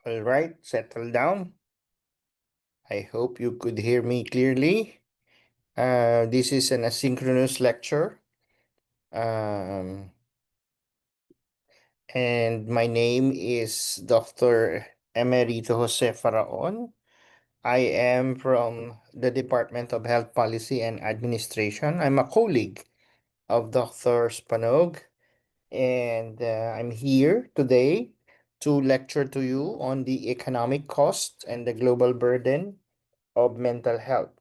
All right, settle down. I hope you could hear me clearly. This is an asynchronous lecture. Um, and my name is Dr. Emerito Jose Faraon. I am from the Department of Health Policy and Administration. I'm a colleague of Dr. Spanog, and I'm here today to lecture to you on the economic cost and the global burden of mental health.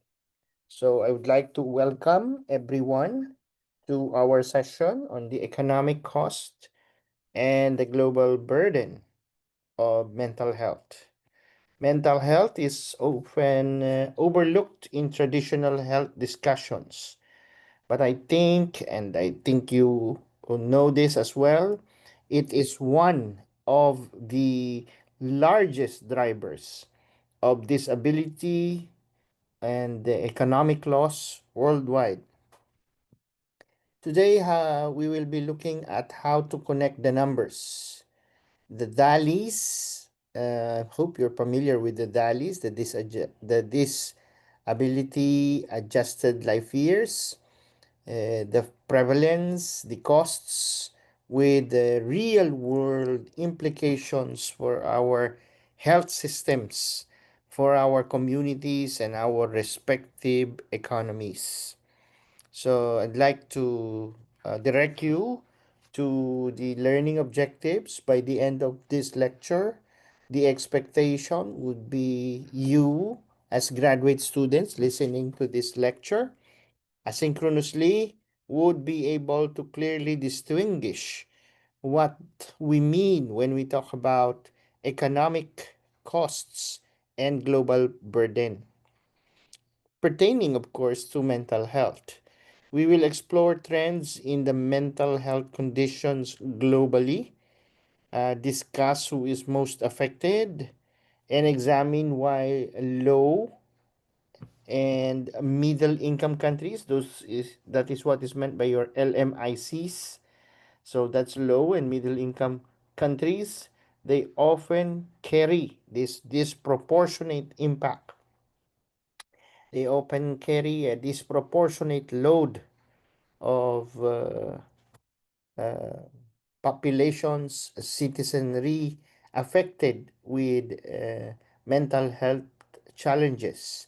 So I would like to welcome everyone to our session on the economic cost and the global burden of mental health. Mental health is often overlooked in traditional health discussions, but I think you know this as well, it is one of the largest drivers of disability and the economic loss worldwide. Today, we will be looking at how to connect the numbers. The DALIs, hope you're familiar with the DALIs, the disability adjusted life years, the prevalence, the costs, with the real world implications for our health systems, for our communities, and our respective economies. So I'd like to direct you to the learning objectives by the end of this lecture. The expectation would be you, as graduate students listening to this lecture, asynchronously, would be able to clearly distinguish what we mean when we talk about economic costs and global burden pertaining, of course, to mental health. We will explore trends in the mental health conditions globally, discuss who is most affected, and examine why low and middle income countries, that is what is meant by your LMICs. So that's low and middle income countries. They often carry this disproportionate impact. They often carry a disproportionate load of uh, populations, citizenry affected with mental health challenges.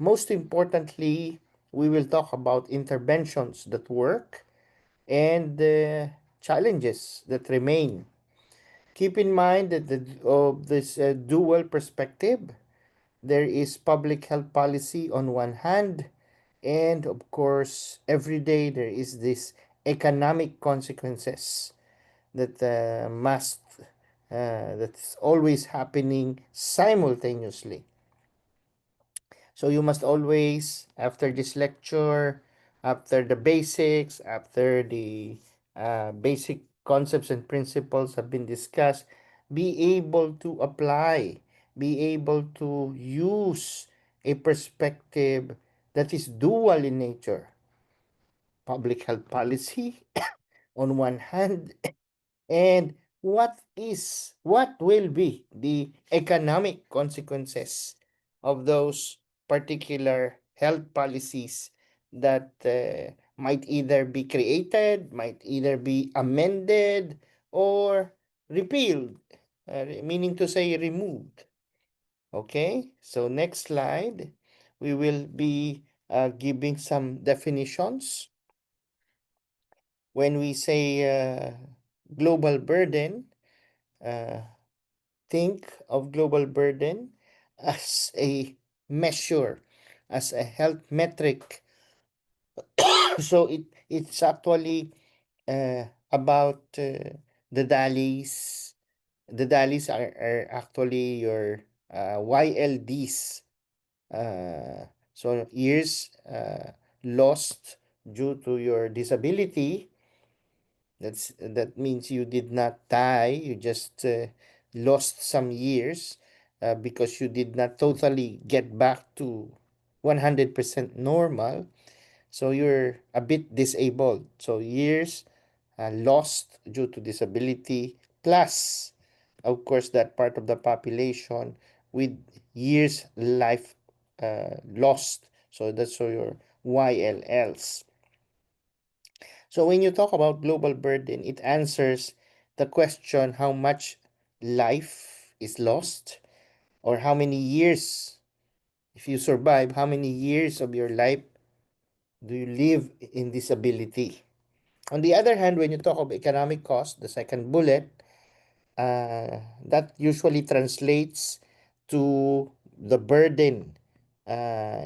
Most importantly, we will talk about interventions that work and the challenges that remain. Keep in mind that of this dual perspective, there is public health policy on one hand, and of course, every day there is this economic consequences that that's always happening simultaneously. So you must always, after this lecture, after the basics, after the basic concepts and principles have been discussed, be able to apply, be able to use a perspective that is dual in nature. Public health policy on one hand, and what will be the economic consequences of those particular health policies that might either be created, might either be amended, or repealed, meaning to say removed. Okay, so next slide, we will be giving some definitions. When we say global burden, uh, think of global burden as a measure, as a health metric. So it's actually about the DALIs. The DALIs are actually your YLDs. So years lost due to your disability. That means you did not die. You just lost some years because you did not totally get back to 100% normal. So you're a bit disabled. So years lost due to disability plus of course, that part of the population with years life lost. So that's so your YLLs. So when you talk about global burden, it answers the question how much life is lost, or how many years, if you survive, how many years of your life do you live in disability. On the other hand, when you talk of economic cost, the second bullet, that usually translates to the burden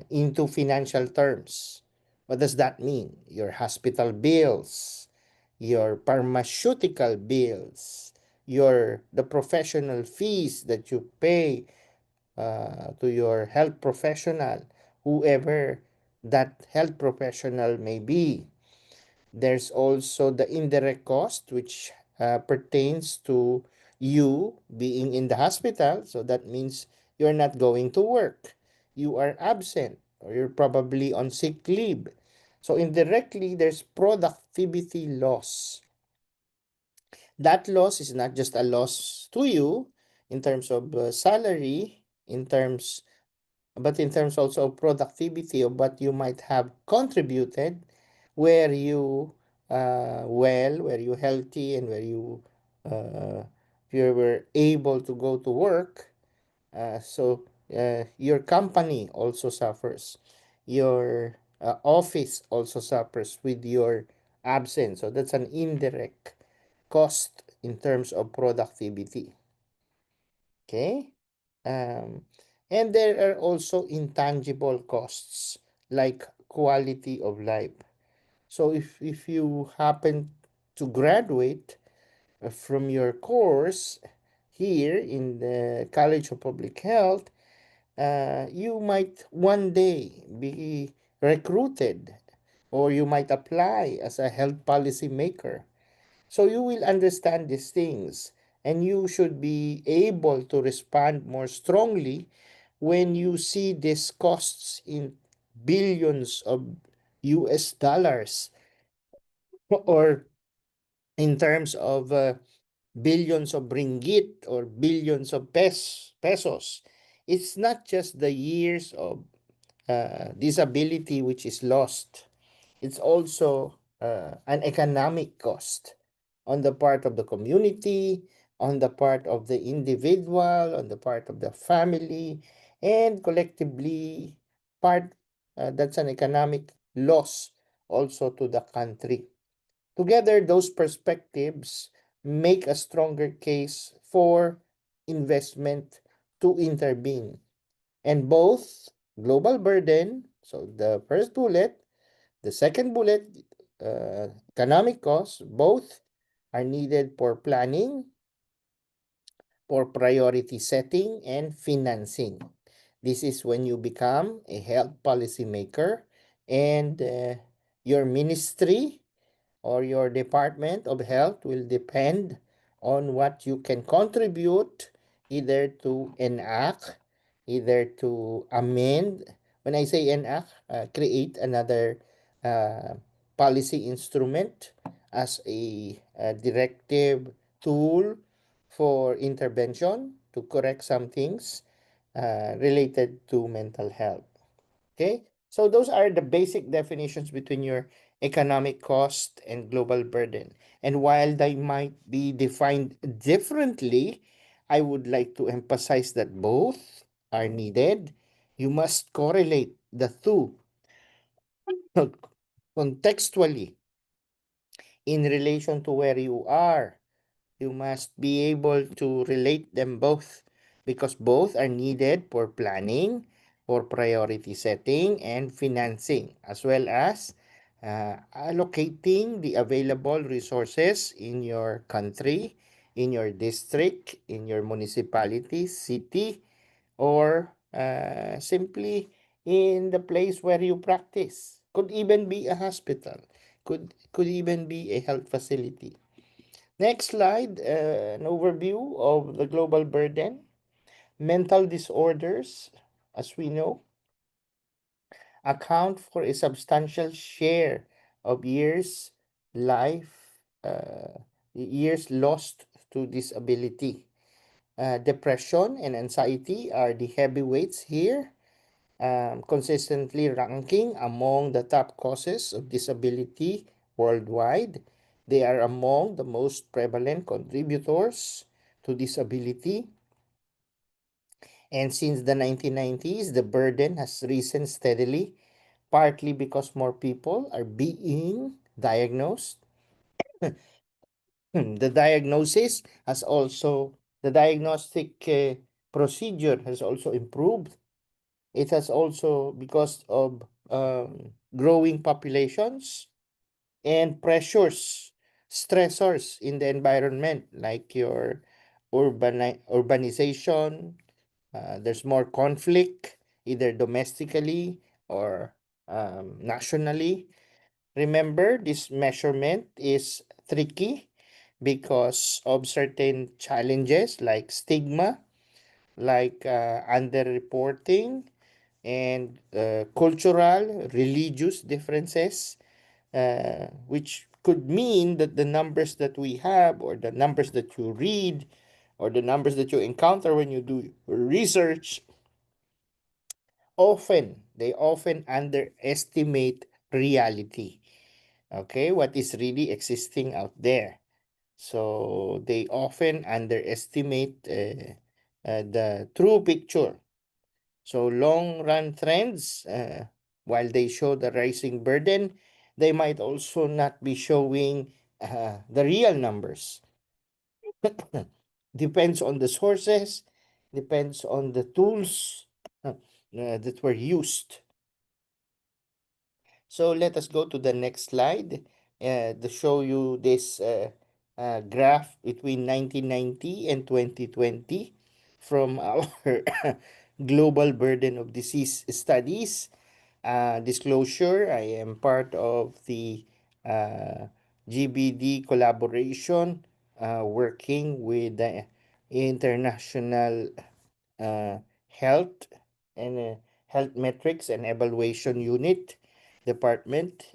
into financial terms. What does that mean? Your hospital bills, your pharmaceutical bills, your the professional fees that you pay to your health professional, whoever that health professional may be. There's also the indirect cost, which pertains to you being in the hospital. So that means you're not going to work, you are absent, or you're probably on sick leave. So indirectly, there's productivity loss. That loss is not just a loss to you in terms of salary, in terms but in terms also of productivity of what you might have contributed, where you where you healthy, and where uh, you were able to go to work. So your company also suffers, your office also suffers with your absence. So that's an indirect cost in terms of productivity. Okay. Um, and there are also intangible costs like quality of life. So if you happen to graduate from your course here in the College of Public Health, you might one day be recruited, or you might apply as a health policy maker. So you will understand these things, and you should be able to respond more strongly when you see these costs in billions of US dollars, or in terms of billions of ringgit or billions of pesos. It's not just the years of disability which is lost. It's also an economic cost on the part of the community, on the part of the individual, on the part of the family, and collectively, part that's an economic loss also to the country. Together, those perspectives make a stronger case for investment to intervene. And both global burden, so the first bullet, the second bullet, economic costs, both are needed for planning, for priority setting, and financing. This is when you become a health policy maker, and your ministry or your Department of Health will depend on what you can contribute, either to enact, either to amend. When I say enact, create another uh, policy instrument as a directive tool for intervention to correct some things related to mental health. Okay, so those are the basic definitions between your economic cost and global burden. And while they might be defined differently, I would like to emphasize that both are needed. You must correlate the two contextually in relation to where you are. You must be able to relate them both, because both are needed for planning, for priority setting, and financing, as well as allocating the available resources in your country, in your district, in your municipality, city, or simply in the place where you practice. Could even be a hospital, could even be a health facility. Next slide, an overview of the global burden. Mental disorders, as we know, account for a substantial share of life, years lost to disability. Depression and anxiety are the heavyweights here, consistently ranking among the top causes of disability worldwide. They are among the most prevalent contributors to disability. And since the 1990s, the burden has risen steadily, partly because more people are being diagnosed. The diagnosis has also, the diagnostic procedure has also improved. It has also because of growing populations and pressures, stressors in the environment, like your urbanization. There's more conflict, either domestically or nationally. Remember, this measurement is tricky because of certain challenges like stigma, like underreporting, and cultural, religious differences, which could mean that the numbers that we have, or the numbers that you read, or the numbers that you encounter when you do research, often underestimate reality. Okay, what is really existing out there. So they often underestimate the true picture. So long run trends, while they show the rising burden, they might also not be showing the real numbers. Depends on the sources, depends on the tools that were used. So let us go to the next slide to show you this graph between 1990 and 2020 from our global burden of disease studies. Disclosure, I am part of the GBD collaboration, working with the International uh, Health and Health Metrics and Evaluation Unit Department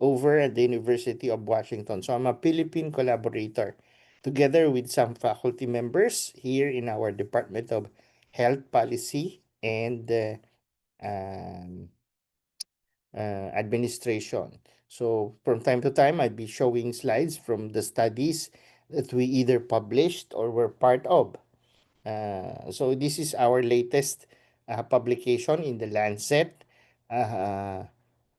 over at the University of Washington. So I'm a Philippine collaborator together with some faculty members here in our Department of Health Policy and um, administration. So from time to time, I'd be showing slides from the studies that we either published or were part of. So this is our latest publication in the Lancet. Uh,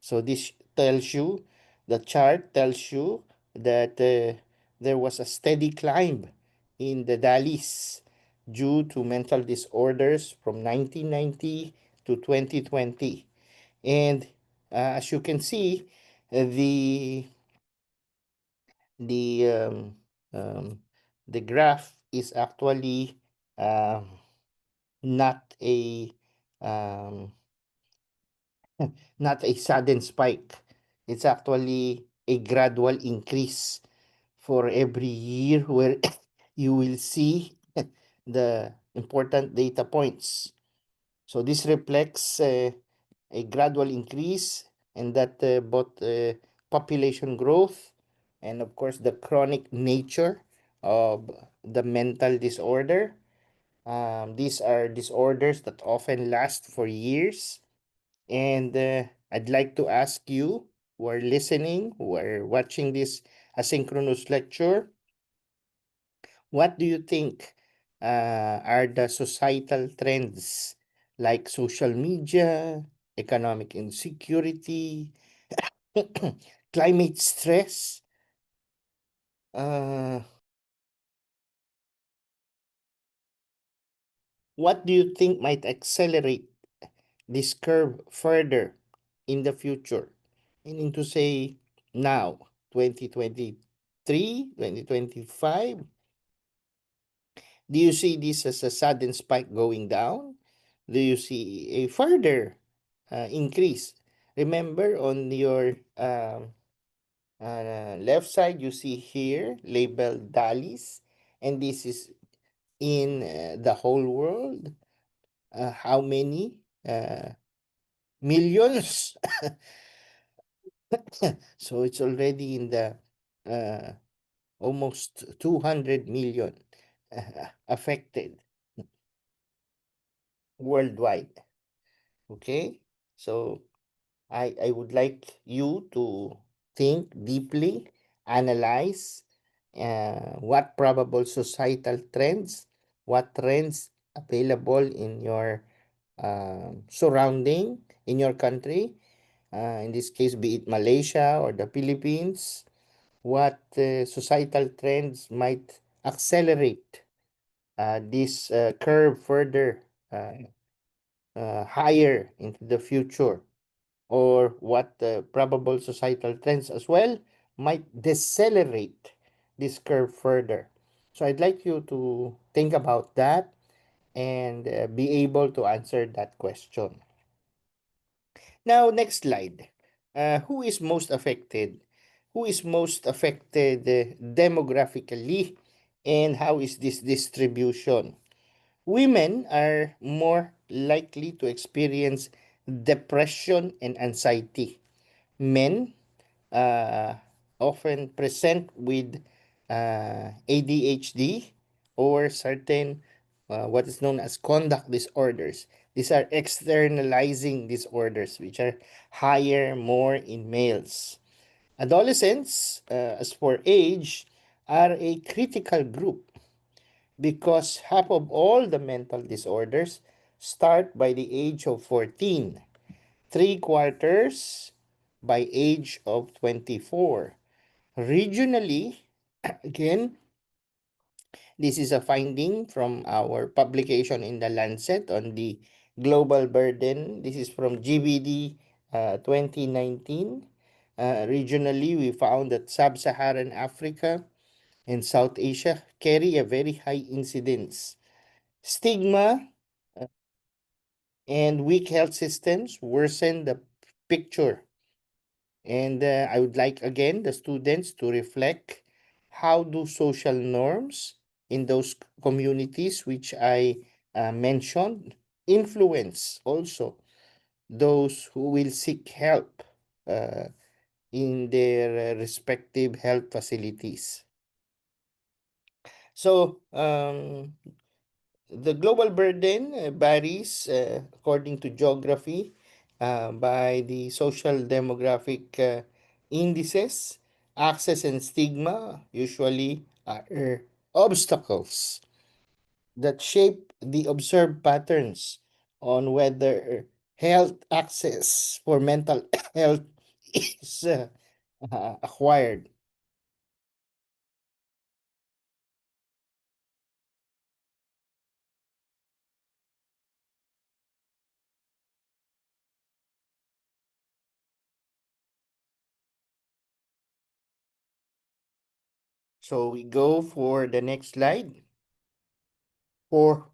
so this tells you, the chart tells you that there was a steady climb in the DALIs due to mental disorders from 1990 to 2020. And as you can see, the the um, um, the graph is actually um, not a um, not a sudden spike. It's actually a gradual increase for every year where you will see the important data points. So this reflects a gradual increase, and that both population growth and of course the chronic nature of the mental disorder. These are disorders that often last for years. And I'd like to ask you who are listening, who are watching this asynchronous lecture, what do you think are the societal trends like social media, economic insecurity, climate stress? Uh, what do you think might accelerate this curve further in the future? Meaning to say now, 2023, 2025. Do you see this as a sudden spike going down? Do you see a further increase? Remember, on your left side, you see here labeled DALIs, and this is in the whole world. How many millions? So it's already in the uh, almost 200 million. affected worldwide. Okay, so I would like you to think deeply, analyze what probable societal trends, what trends available in your surrounding, in your country, in this case, be it Malaysia or the Philippines, what societal trends might accelerate this curve further higher into the future, or what probable societal trends as well might decelerate this curve further. So I'd like you to think about that and be able to answer that question. Now, next slide. Who is most affected? Who is most affected demographically, and how is this distribution? Women are more likely to experience depression and anxiety. Men uh, often present with ADHD or certain what is known as conduct disorders. These are externalizing disorders, which are higher more in males. Adolescents, as for age, are a critical group because half of all the mental disorders start by the age of 14, three quarters by age of 24. Regionally, again, this is a finding from our publication in the Lancet on the global burden. This is from GBD 2019. Regionally, we found that sub-Saharan Africa and South Asia carry a very high incidence. Stigma and weak health systems worsen the picture. And I would like again the students to reflect how do social norms in those communities which I mentioned influence also those who will seek help uh, in their respective health facilities. So the global burden varies according to geography by the social demographic indices. Access and stigma usually are obstacles that shape the observed patterns on whether health access for mental health is acquired. So we go for the next slide. For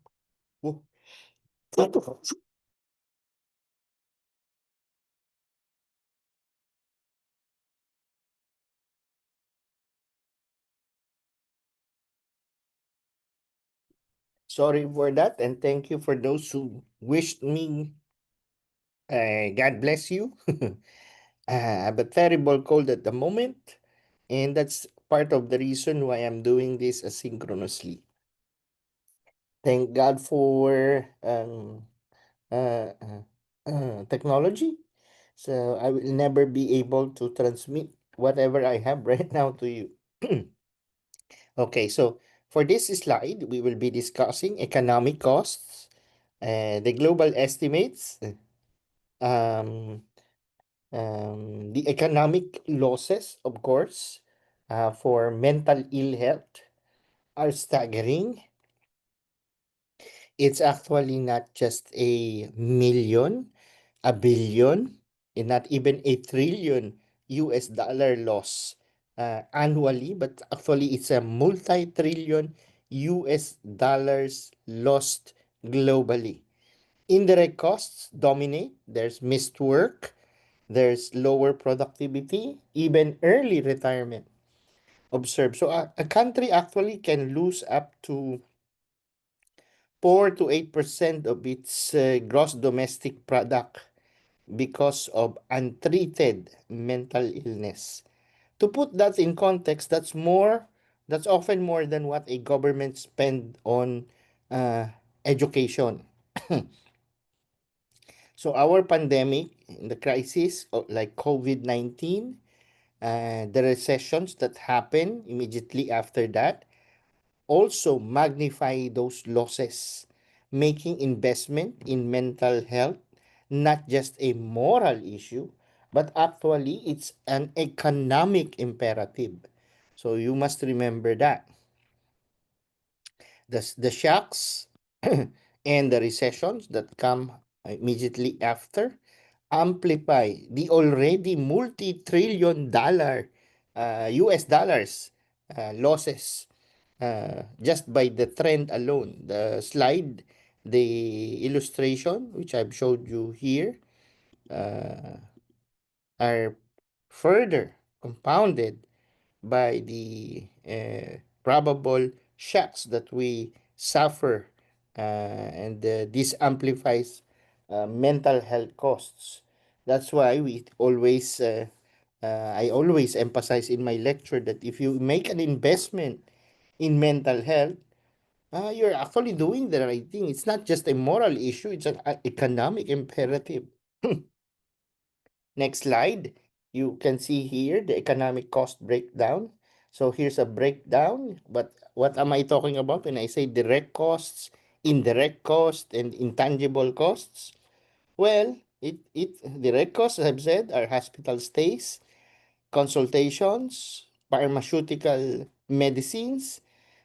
sorry for that, and thank you for those who wished me. God bless you. I have a terrible cold at the moment, and that's part of the reason why I'm doing this asynchronously. Thank God for uh, uh, technology. So I will never be able to transmit whatever I have right now to you. Okay, so for this slide, we will be discussing economic costs, the global estimates, um, the economic losses, of course, for mental ill health are staggering. It's actually not just a million, a billion, and not even a trillion US dollar loss annually, but actually it's a multi-trillion US dollars lost globally. Indirect costs dominate. There's missed work, there's lower productivity, even early retirement. Observe. So a country actually can lose up to 4 to 8% of its gross domestic product because of untreated mental illness. To put that in context, that's more That's often more than what a government spend on uh, education. So our pandemic, the crisis like COVID-19, the recessions that happen immediately after that also magnify those losses, making investment in mental health not just a moral issue, but actually it's an economic imperative. So you must remember that the shocks and the recessions that come immediately after amplify the already multi-trillion dollar US dollars losses just by the trend alone. The slide, the illustration, which I've showed you here, uh, are further compounded by the probable shocks that we suffer, and this amplifies mental health costs. That's why I always emphasize in my lecture that if you make an investment in mental health, you're actually doing the right thing. It's not just a moral issue, it's an economic imperative. Next slide. You can see here the economic cost breakdown. So here's a breakdown. But what am I talking about when I say direct costs, indirect costs, and intangible costs? Well, direct costs, as I've said, are hospital stays, consultations, pharmaceutical medicines.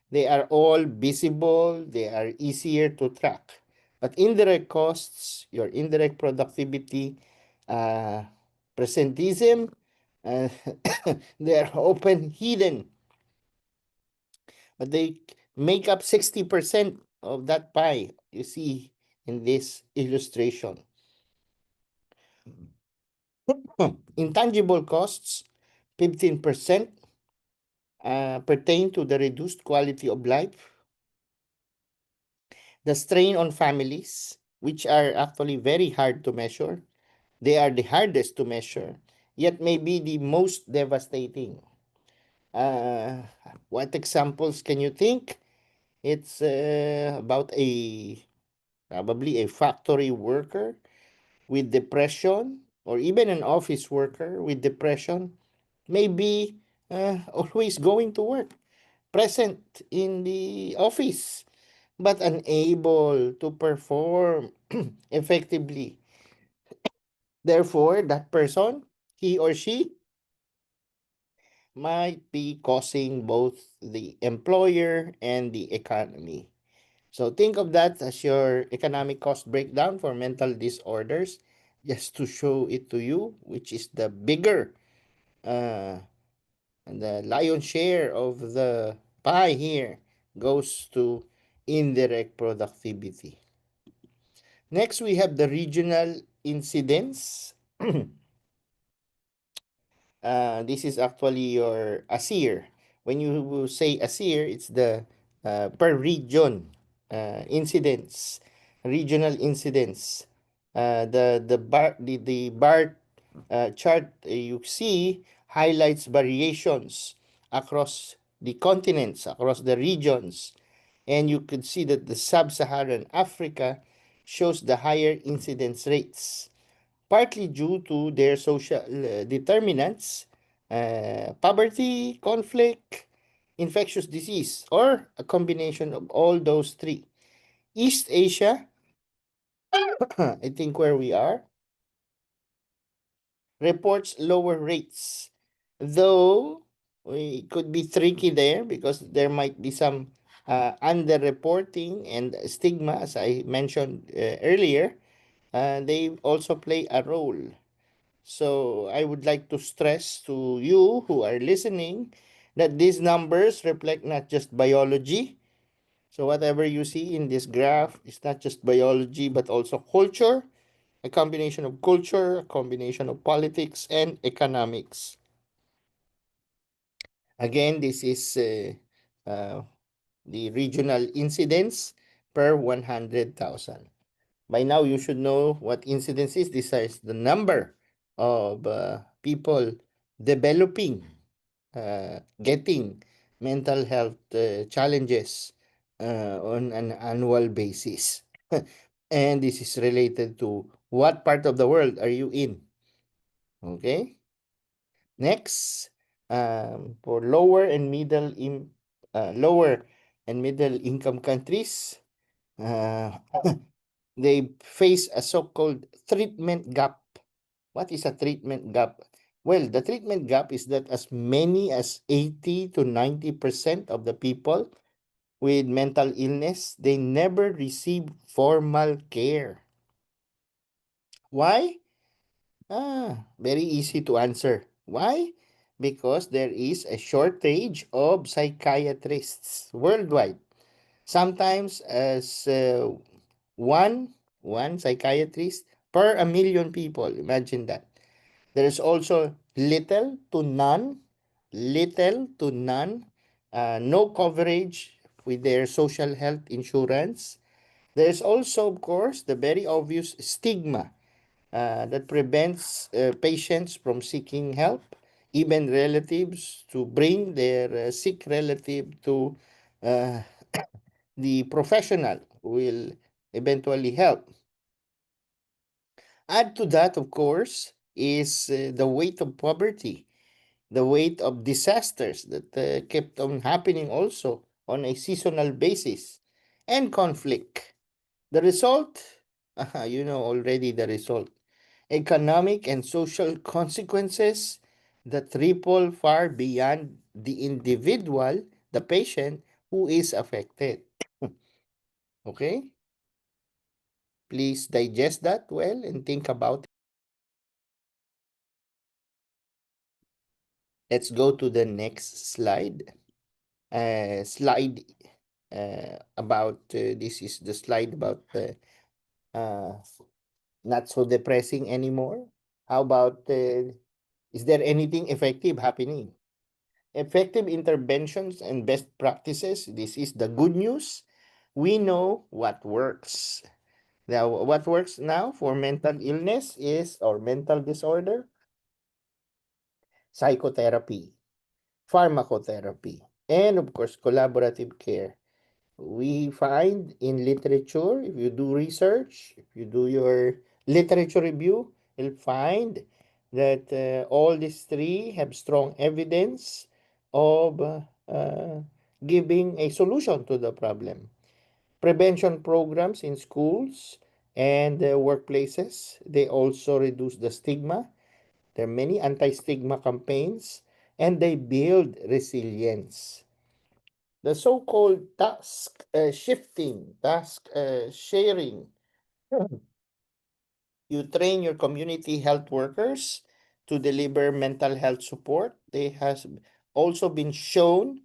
They are all visible, they are easier to track. But indirect costs, your indirect productivity, uh, presentism, uh, they are often hidden, but they make up 60% of that pie you see in this illustration. Intangible costs, 15%, pertain to the reduced quality of life, the strain on families, which are actually very hard to measure. They are the hardest to measure, yet may be the most devastating. Uh, what examples can you think? It's about a probably a factory worker with depression, or even an office worker with depression, maybe always going to work, present in the office, but unable to perform effectively. Therefore, that person, he or she, might be causing both the employer and the economy. So think of that as your economic cost breakdown for mental disorders, just to show it to you, which is the bigger, uh, the lion's share of the pie here goes to indirect productivity. Next, we have the regional incidence. This is actually your ASEER. When you say ASEER, it's the per region incidents, regional incidents. The bar chart you see highlights variations across the continents, across the regions, and you could see that the sub-Saharan Africa shows the higher incidence rates, partly due to their social determinants, poverty, conflict, infectious disease, or a combination of all those three. East Asia, I think where we are, reports lower rates, though it could be tricky there because there might be some underreporting and stigma, as I mentioned earlier. They also play a role. So I would like to stress to you who are listening that these numbers reflect not just biology. So whatever you see in this graph is not just biology, but also culture, a combination of culture, a combination of politics and economics. Again, this is uh, the regional incidence per 100,000. By now, you should know what incidence is. This is the number of people developing, getting mental health challenges on an annual basis. And this is related to what part of the world are you in? Okay. Next, for lower and middle income countries, uh, they face a so-called treatment gap. What is a treatment gap? Well, the treatment gap is that as many as 80 to 90% of the people with mental illness, they never receive formal care. Why? Very easy to answer. Why? Because there is a shortage of psychiatrists worldwide. Sometimes as one one psychiatrist per a million people. Imagine that. There is also little to none, no coverage with their social health insurance. There is also, of course, the very obvious stigma that prevents patients from seeking help, even relatives to bring their sick relative to uh, the professional who will eventually help. Add to that, of course, is the weight of poverty, the weight of disasters that kept on happening also on a seasonal basis, and conflict. The result, you know already the result, economic and social consequences that ripple far beyond the individual, the patient who is affected. Okay? Please digest that well and think about it. Let's go to the next slide. Slide about this is the slide about uh, not so depressing anymore. How about is there anything effective happening? Effective interventions and best practices. This is the good news. We know what works. Now, what works now for mental illness is or mental disorder? Psychotherapy, pharmacotherapy, and of course, collaborative care. We find in literature, if you do research, if you do your literature review, you'll find that all these three have strong evidence of giving a solution to the problem. Prevention programs in schools and workplaces, they also reduce the stigma. There are many anti-stigma campaigns and they build resilience. The so-called task shifting, task sharing. You train your community health workers to deliver mental health support. They has also been shown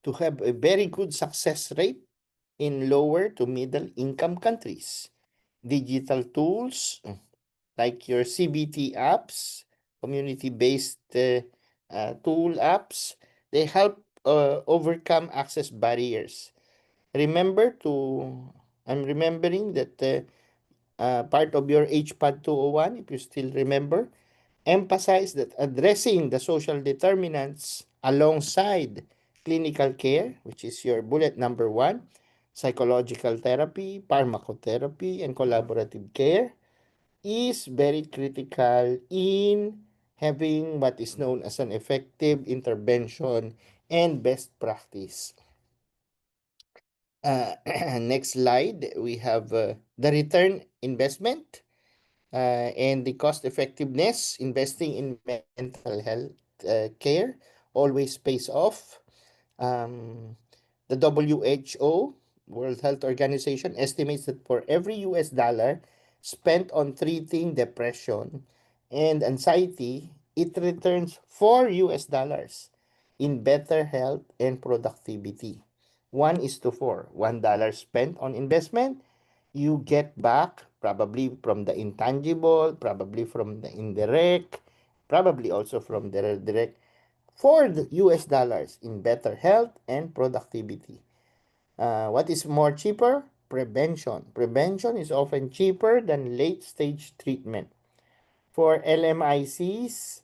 to have a very good success rate in lower to middle income countries. Digital tools like your CBT apps, community-based tool apps, they help overcome access barriers. Remember to, I'm remembering that part of your HPAD 201, if you still remember, emphasize that addressing the social determinants alongside clinical care, which is your bullet number one, psychological therapy, pharmacotherapy, and collaborative care, is very critical in having what is known as an effective intervention and best practice. Next slide, we have the return investment and the cost effectiveness. Investing in mental health care always pays off. Um, the WHO, World Health Organization, estimates that for every US dollar spent on treating depression and anxiety, it returns 4 US dollars in better health and productivity. 1 is to 4. $1 spent on investment, you get back probably from the intangible, probably from the indirect, probably also from the direct for the US dollars in better health and productivity. What is more cheaper? Prevention. Prevention is often cheaper than late stage treatment. For LMICs,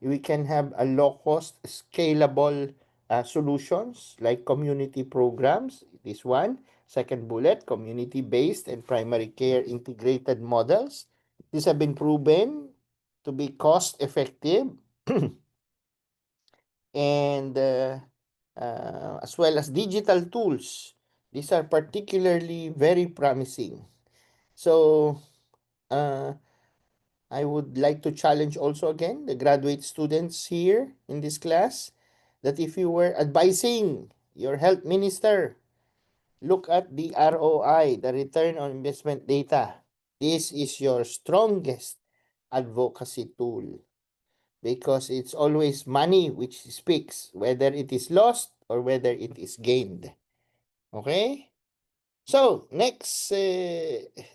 we can have a low cost, scalable solutions like community programs. This one. Second bullet, community-based and primary care integrated models. These have been proven to be cost-effective and as well as digital tools. These are particularly very promising. So, uh, I would like to challenge also again the graduate students here in this class that if you were advising your health minister, look at the ROI, the return on investment data. This is your strongest advocacy tool because it's always money which speaks, whether it is lost or whether it is gained. Okay? So, next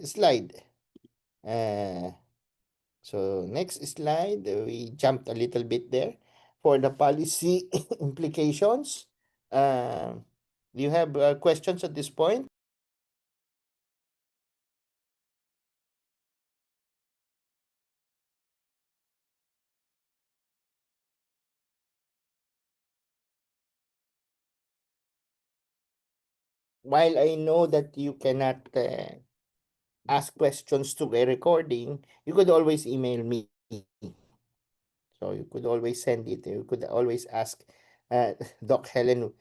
slide. Uh, next slide, we jumped a little bit there for the policy implications. Do you have questions at this point? While I know that you cannot ask questions to a recording, you could always email me. So you could always send it. You could always ask Doc Helen,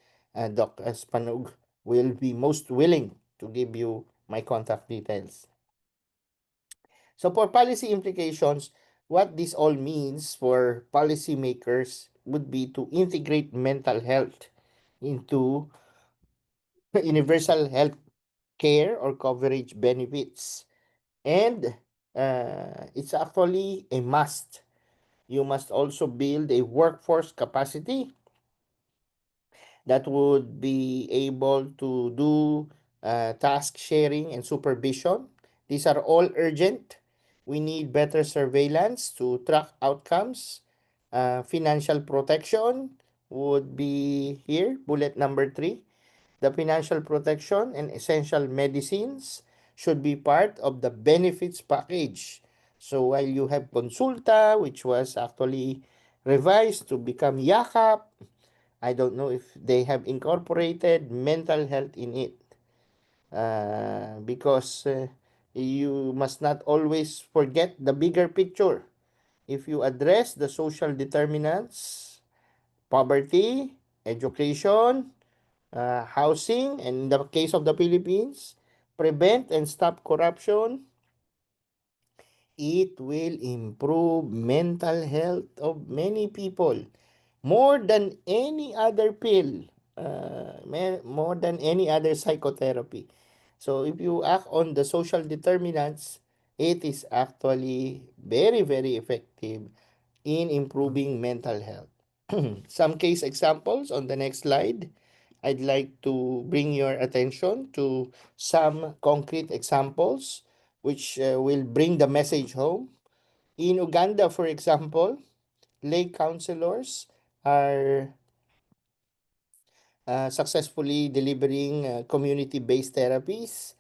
Doc Spanog will be most willing to give you my contact details. So for policy implications, what this all means for policymakers would be to integrate mental health into universal health care or coverage benefits. And it's actually a must. You must also build a workforce capacity that would be able to do task sharing and supervision. These are all urgent. We need better surveillance to track outcomes. Financial protection would be here, bullet number 3. The financial protection and essential medicines should be part of the benefits package. So while you have Consulta, which was actually revised to become Yakap, I don't know if they have incorporated mental health in it because you must not always forget the bigger picture. If you address the social determinants, poverty, education, housing, and in the case of the Philippines, prevent and stop corruption, it will improve mental health of many people more than any other pill, more than any other psychotherapy. So if you act on the social determinants, it is actually very, very effective in improving mental health. Some case examples on the next slide. I'd like to bring your attention to some concrete examples which will bring the message home. In Uganda, for example, lay counselors are successfully delivering community-based therapies.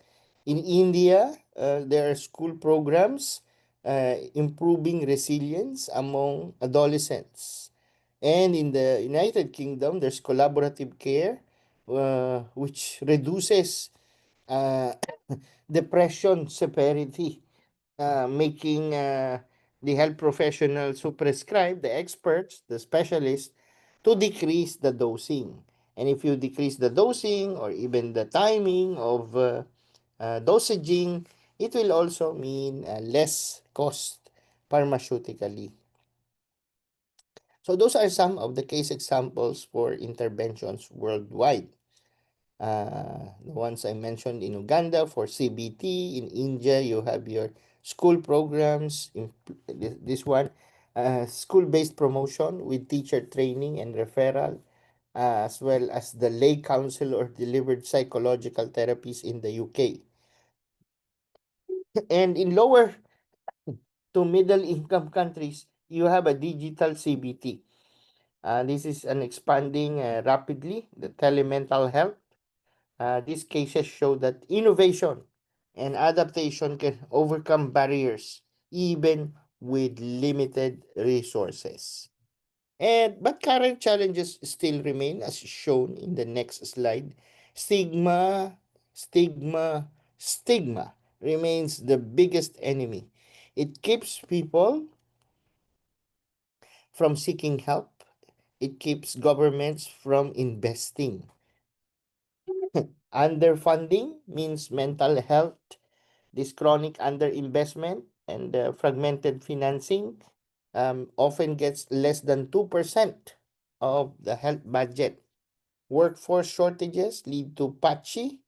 In India, there are school programs improving resilience among adolescents. And in the United Kingdom, there's collaborative care, which reduces uh, depression severity, making the health professionals who prescribe, the experts, the specialists, to decrease the dosing. And if you decrease the dosing or even the timing of dosaging, it will also mean less cost pharmaceutically. So those are some of the case examples for interventions worldwide. The ones I mentioned in Uganda for CBT, in India you have your school programs, in this one, school-based promotion with teacher training and referral, as well as the lay council or delivered psychological therapies in the UK. And in lower to middle income countries, you have a digital CBT. This is an expanding rapidly, the telemental health. These cases show that innovation and adaptation can overcome barriers even with limited resources. But current challenges still remain, as shown in the next slide. Stigma, stigma remains the biggest enemy. It keeps people from seeking help. It keeps governments from investing. Underfunding means mental health. This chronic underinvestment and fragmented financing often gets less than 2% of the health budget. Workforce shortages lead to patchy.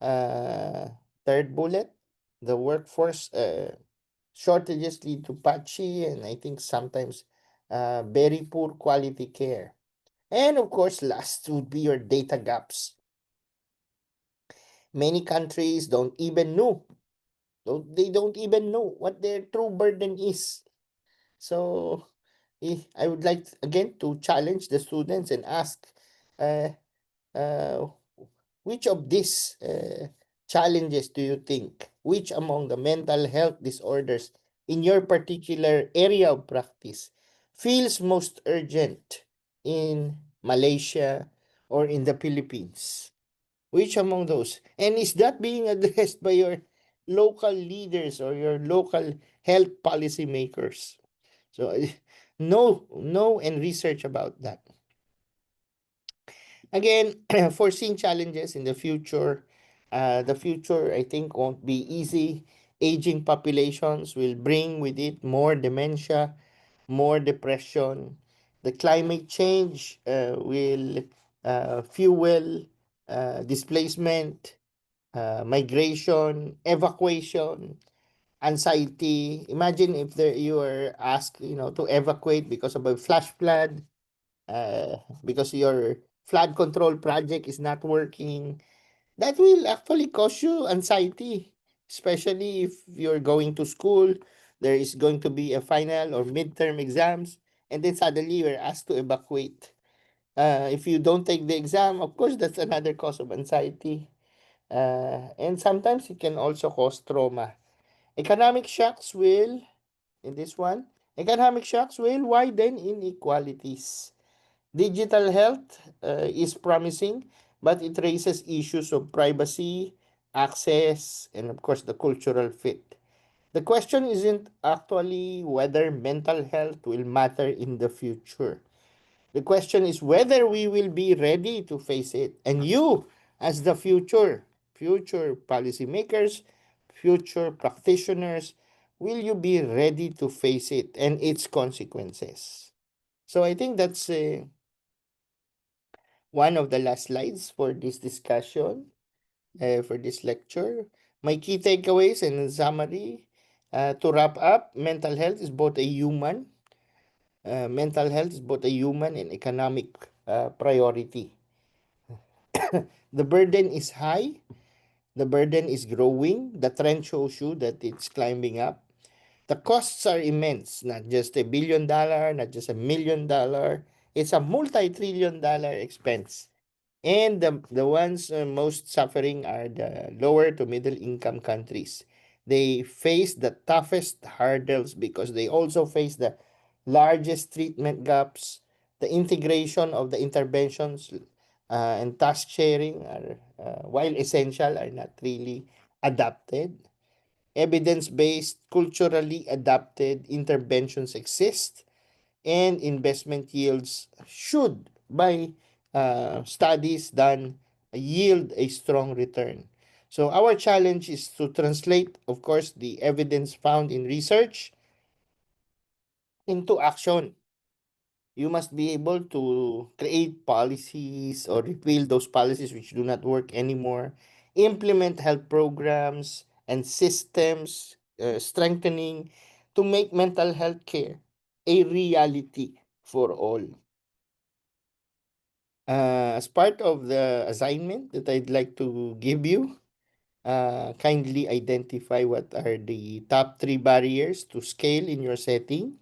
Uh, Third bullet, the workforce shortages lead to patchy and I think sometimes very poor quality care. And of course, last would be your data gaps. Many countries they don't even know what their true burden is. So I would like again to challenge the students and ask, uh, uh, which of these challenges do you think, which among the mental health disorders in your particular area of practice feels most urgent in Malaysia or in the Philippines? Which among those? And is that being addressed by your local leaders or your local health policy makers? So know and research about that. Again, foreseeing challenges in the future I think won't be easy. Aging populations will bring with it more dementia, more depression. The climate change will fuel displacement, migration, evacuation, anxiety. Imagine if you are asked, to evacuate because of a flash flood, because your flood control project is not working. That will actually cause you anxiety, especially if you're going to school. There is going to be a final or midterm exams, and then suddenly you're asked to evacuate. If you don't take the exam, of course, that's another cause of anxiety. And sometimes it can also cause trauma. Economic shocks will, in this one, economic shocks will widen inequalities. Digital health is promising, but it raises issues of privacy, access, and of course the cultural fit. The question isn't actually whether mental health will matter in the future. The question is whether we will be ready to face it. And you, as the future policymakers, future practitioners, will you be ready to face it and its consequences? So I think that's one of the last slides for this discussion, for this lecture. My key takeaways and summary, to wrap up, mental health is both a human and economic priority. The burden is high, the burden is growing, the trend shows you that it's climbing up. The costs are immense, not just $1 billion, not just $1 million. It's a multi-trillion dollar expense. And the ones most suffering are the lower to middle income countries. They face the toughest hurdles because they also face the largest treatment gaps. The integration of the interventions and task sharing are, while essential, are not really adapted. Evidence-based, culturally adapted interventions exist, and investment yields should, by studies done, yield a strong return. So our challenge is to translate, of course, the evidence found in research into action. You must be able to create policies or repeal those policies which do not work anymore, implement health programs and systems, strengthening to make mental health care a reality for all. As part of the assignment that I'd like to give you, kindly identify what are the top three barriers to scale in your setting,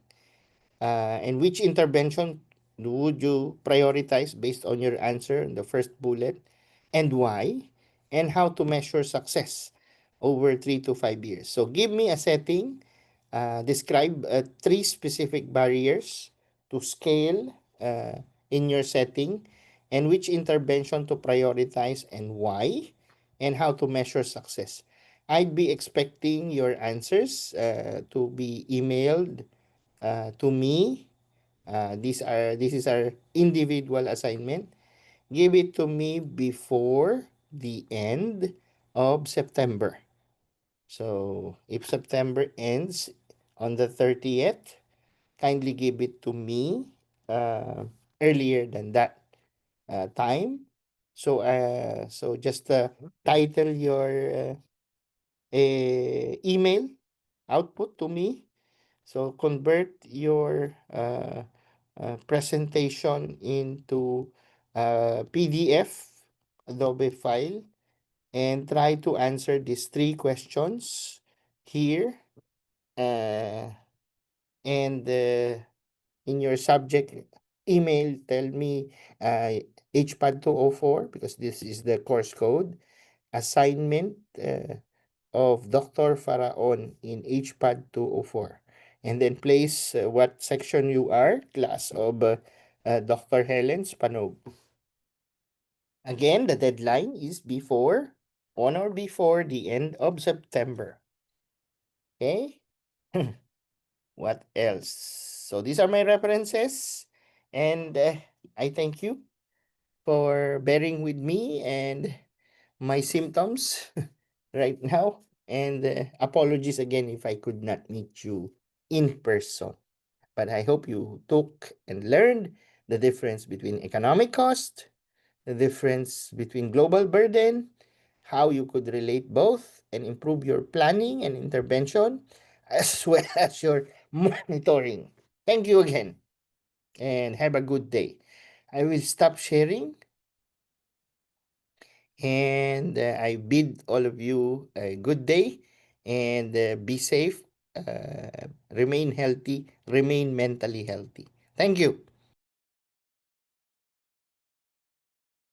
and which intervention would you prioritize based on your answer in the first bullet, and why, and how to measure success over 3 to 5 years. So give me a setting, describe three specific barriers to scale in your setting, and which intervention to prioritize and why, and how to measure success. I'd be expecting your answers to be emailed to me. This is our individual assignment. Give it to me before the end of September. So if September ends on the 30th, kindly give it to me uh, earlier than that time. So just title your email output to me. So convert your presentation into PDF Adobe file, and try to answer these three questions here. Uh, and in your subject email, tell me HPAD 204, because this is the course code, assignment of Dr. Faraon in HPAD 204. And then place what section you are, class of Dr. Helen Spanog. Again, the deadline is on or before the end of September. Okay? What else? So these are my references, and I thank you for bearing with me and my symptoms right now. And apologies again if I could not meet you in person. But I hope you took and learned the difference between economic cost, the difference between global burden, how you could relate both and improve your planning and intervention, as well as your monitoring. Thank you again, and have a good day. I will stop sharing, and I bid all of you a good day, and be safe, remain healthy, remain mentally healthy. Thank you.